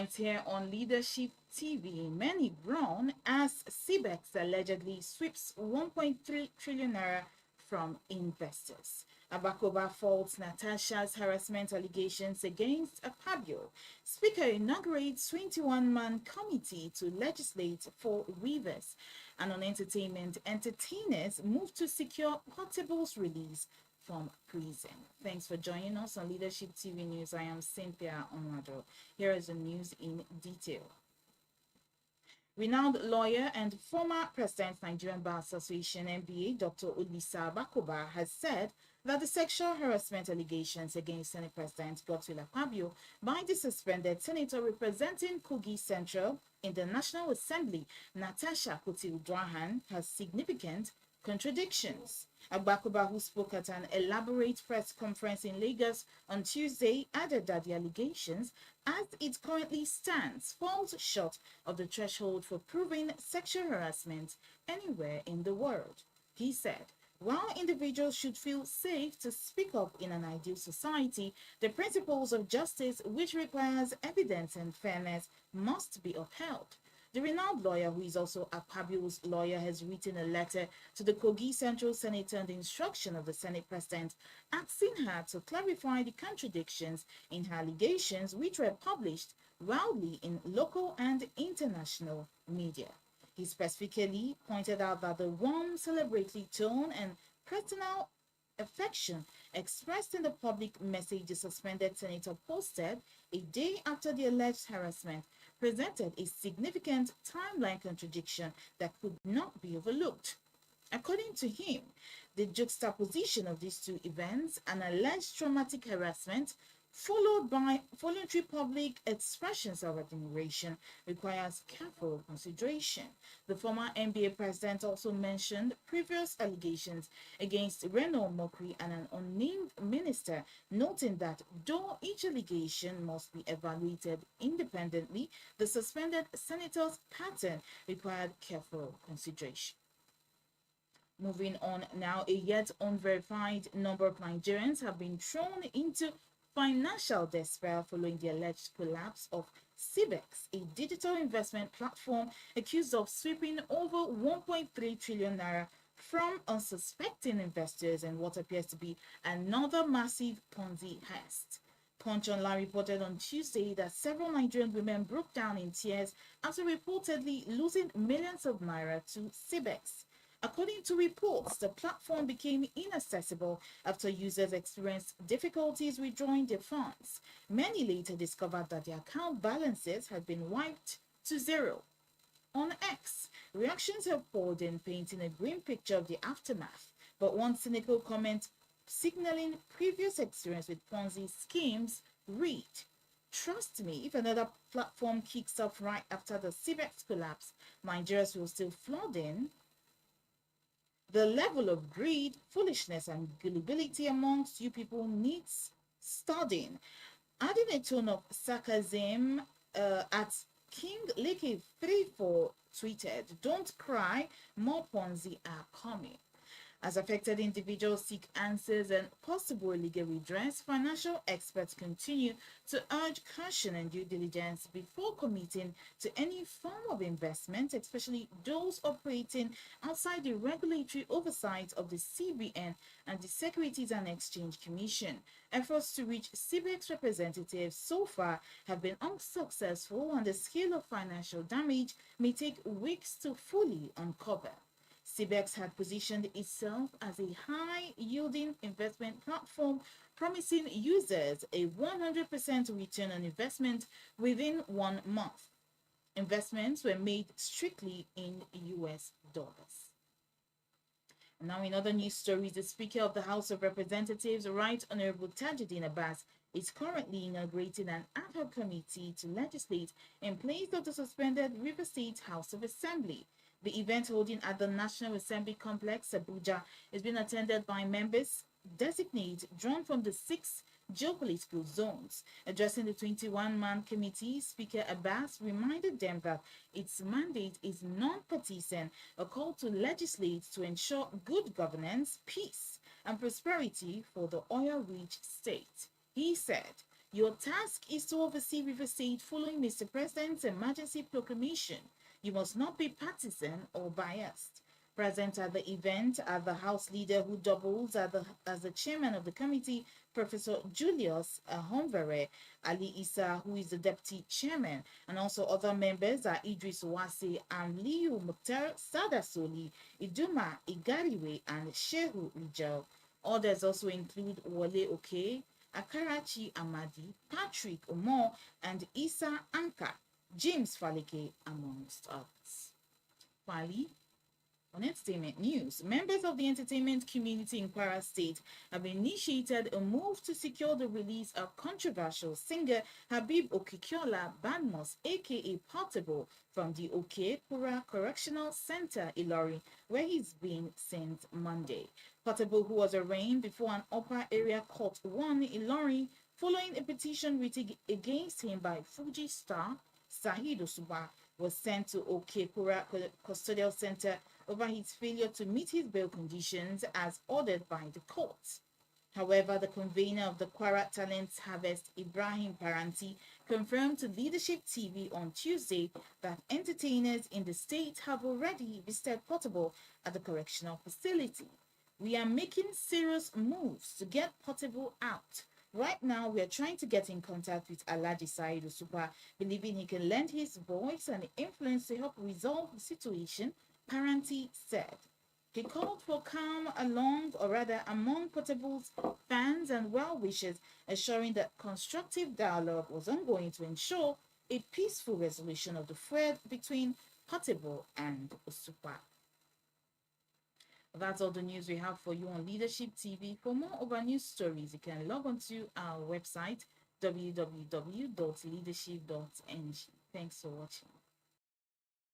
Headlines here on Leadership TV. Many groan as CBEX allegedly sweeps 1.3 trillion naira from investors. Abakoba faults Natasha's harassment allegations against Akpabio. Speaker inaugurates 21-man committee to legislate for weavers. And on entertainment, entertainers move to secure Portable's release from prison. Thanks for joining us on Leadership TV News. I am Cynthia Onwado. Here is the news in detail. Renowned lawyer and former president Nigerian Bar Association (NBA) Dr. Olisa Bakoba has said that the sexual harassment allegations against Senate President Godswill Akpabio by the suspended senator representing Kogi Central in the National Assembly, Natasha Kotil-Dwahan, has significant contradictions. Agbakoba, who spoke at an elaborate press conference in Lagos on Tuesday, added that the allegations, as it currently stands, falls short of the threshold for proving sexual harassment anywhere in the world. He said, while individuals should feel safe to speak up in an ideal society, the principles of justice, which requires evidence and fairness, must be upheld. The renowned lawyer, who is also Akpabio's lawyer, has written a letter to the Kogi Central Senator on the instruction of the Senate President, asking her to clarify the contradictions in her allegations, which were published widely in local and international media. He specifically pointed out that the warm, celebratory tone and personal affection expressed in the public message the suspended senator posted a day after the alleged harassment presented a significant timeline contradiction that could not be overlooked. According to him, the juxtaposition of these two events, an alleged traumatic harassment followed by voluntary public expressions of admiration, requires careful consideration. The former NBA president also mentioned previous allegations against Reno Mokri and an unnamed minister, noting that though each allegation must be evaluated independently, the suspended senator's pattern required careful consideration. Moving on now, a yet unverified number of Nigerians have been thrown into financial despair following the alleged collapse of CBEX, a digital investment platform accused of sweeping over 1.3 trillion naira from unsuspecting investors in what appears to be another massive Ponzi heist. Punch Online reported on Tuesday that several Nigerian women broke down in tears after reportedly losing millions of naira to CBEX. According to reports, the platform became inaccessible after users experienced difficulties withdrawing their funds. Many later discovered that their account balances had been wiped to zero. On X, reactions have poured in, painting a grim picture of the aftermath, but one cynical comment signaling previous experience with Ponzi schemes read, "Trust me, if another platform kicks off right after the CBEX collapse, Nigerians will still flood in." The level of greed, foolishness, and gullibility amongst you people needs studying. Adding a tone of sarcasm at King Leke 34 tweeted, "Don't cry, more Ponzi are coming." As affected individuals seek answers and possible legal redress, financial experts continue to urge caution and due diligence before committing to any form of investment, especially those operating outside the regulatory oversight of the CBN and the Securities and Exchange Commission. Efforts to reach CBEX representatives so far have been unsuccessful, and the scale of financial damage may take weeks to fully uncover. CBEX had positioned itself as a high-yielding investment platform, promising users a 100% return on investment within 1 month. Investments were made strictly in US dollars. Now, in other news stories, the Speaker of the House of Representatives, Right Honorable Tajudeen Abbas, is currently inaugurating an ad-hoc committee to legislate in place of the suspended River State House of Assembly. The event, holding at the National Assembly Complex, Abuja, is being attended by members designate drawn from the 6 geo-political zones. Addressing the 21-man committee, Speaker Abbas reminded them that its mandate is non-partisan, a call to legislate to ensure good governance, peace, and prosperity for the oil-rich state. He said, Your task is to oversee River State following Mr. President's emergency proclamation. You must not be partisan or biased. Present at the event are the House Leader who doubles as the chairman of the committee, Professor Julius Honvere, Ali Issa, who is the deputy chairman, and also other members are Idris Wase, Liu Mukhtar, Sada Soli, Iduma Igariwe, and Shehu Rijal. Others also include Wale Oke, Akarachi Amadi, Patrick Omo, and Issa Anka, James Faleke, amongst others. Finally, on entertainment news, members of the entertainment community in Kwara State have initiated a move to secure the release of controversial singer Habib Okikiola Badmus, aka Portable, from the Okekura Correctional Center, Ilori, where he's been since Monday. Portable, who was arraigned before an upper area court 1 Ilori, following a petition written against him by Fuji star Sahid Osuba, was sent to Okekura Custodial Center over his failure to meet his bail conditions as ordered by the court. However, the convener of the Kwara Talents Harvest, Ibrahim Paranti, confirmed to Leadership TV on Tuesday that entertainers in the state have already visited Portable at the correctional facility. We are making serious moves to get Portable out. Right now, we are trying to get in contact with Alhaji Said Osupa, believing he can lend his voice and influence to help resolve the situation, Paranti said. He called for calm among Portable's fans and well-wishers, assuring that constructive dialogue was ongoing to ensure a peaceful resolution of the thread between Portable and Osupa. That's all the news we have for you on Leadership TV. For more of our news stories, you can log on to our website, www.leadership.ng. Thanks for watching.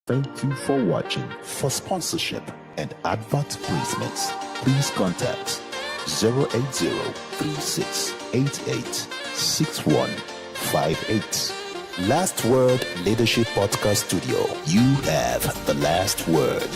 Thank you for watching. For sponsorship and advert placements, please contact 080-3688-6158. Last Word Leadership Podcast Studio. You have the last word.